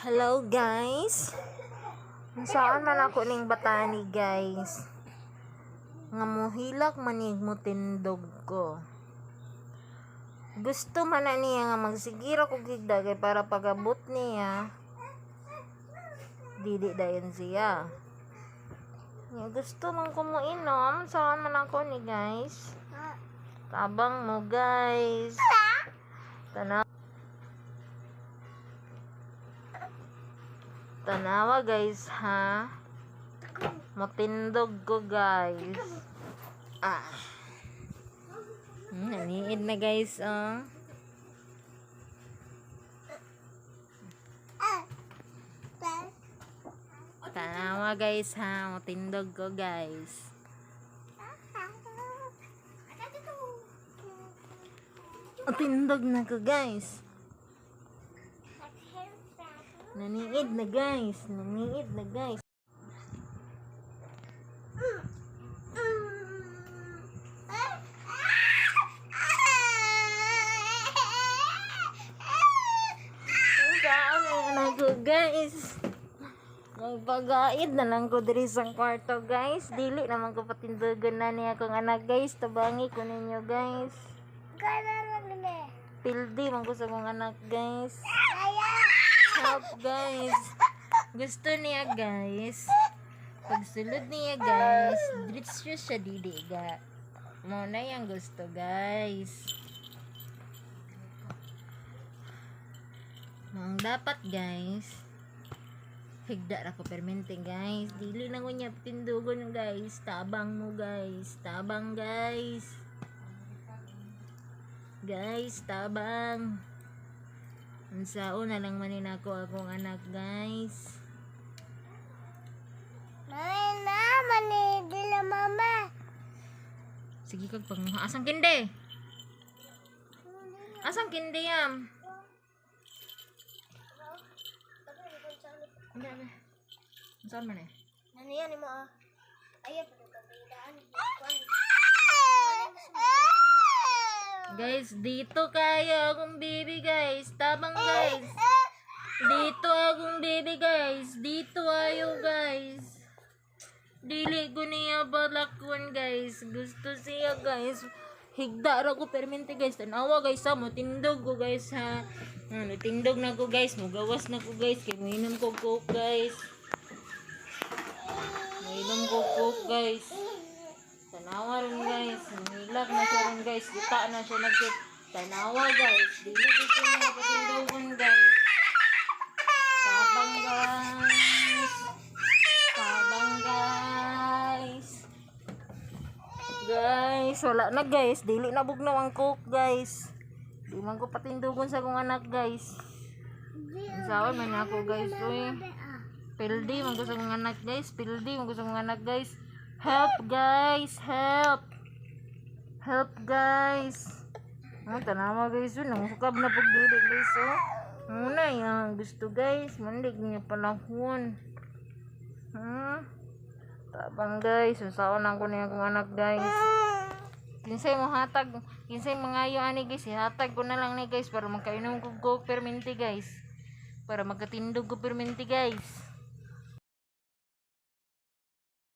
Hello guys. Saan man ako ning batani guys. Nga muhilak manig mo tindog ko. Gusto man na niya nga magsigira ko gigda kay para pagabot niya. Dili dayon siya. Nga gusto man ko mo inom. Saan man ako ni guys. Tabang mo guys. Tanawa guys ha. Matindog ko guys. Naniid na guys Tanawa guys ha. Matindog ko guys. Matindog na ko guys. Naniid na guys. Naniid na guys. Saan na ko guys. Magpagaid na lang ko diri sa kwarto guys. Dili naman ko patindogan na niya akong anak guys. Tabangi ko ninyo guys. Pildi man ko sa mga anak guys. Help guys. Gusto niya guys. Pagsulod niya guys, diretso siya didiga. Mo na yang gusto guys. Mang dapat guys. Higda ra ko permente guys. Dili na ko niya tindugon guys. Tabang mo guys. Tabang guys. Guys, tabang. Unsaon na lang manin ako akong anak guys. Mani, dila mama. Sige kag pang asang kinde. Asang kinde yam. Hindi. Unsaon man eh? Ano yan mo Ayan, pagkabidaan. Guys, dito kayo akong baby guys. Tabang guys. Dito akong baby guys. Dito ayo guys. Dili ko niya balakwan guys. Gusto siya guys. Higda ra ko permente guys. Tanawa guys ha. Matindog ko guys ha. Natindog na ko guys. Mugawas na ko guys. Kaya mainom ko coke guys. Mainom ko coke guys. Tanawa rin guys. Nangilak na siya rin guys. Dita na siya nagkit. Tanawa guys. Dili gusto niya patindogon guys. Tabang guys. Tabang guys. Guys, wala na guys. Dili na bugnaw ang coke guys. Di man ko patindugon sa kong anak guys. Sawan man ako guys. Uy. Pildi man ko sa kong anak guys. Pildi man ko sa kong anak guys. Help guys. Help. Help guys. Tanawa guys. Nangukab na pagdili guys. Muna yung gusto guys. Mandig niya panahon. Tabang guys. Usaon lang ko niya kong anak guys. Kinsay mo hatag. Kinsay mangayo ani guys. Hatag ko na lang ni guys. Para magkainom ko perminti guys. Para magkatindog ko perminti guys.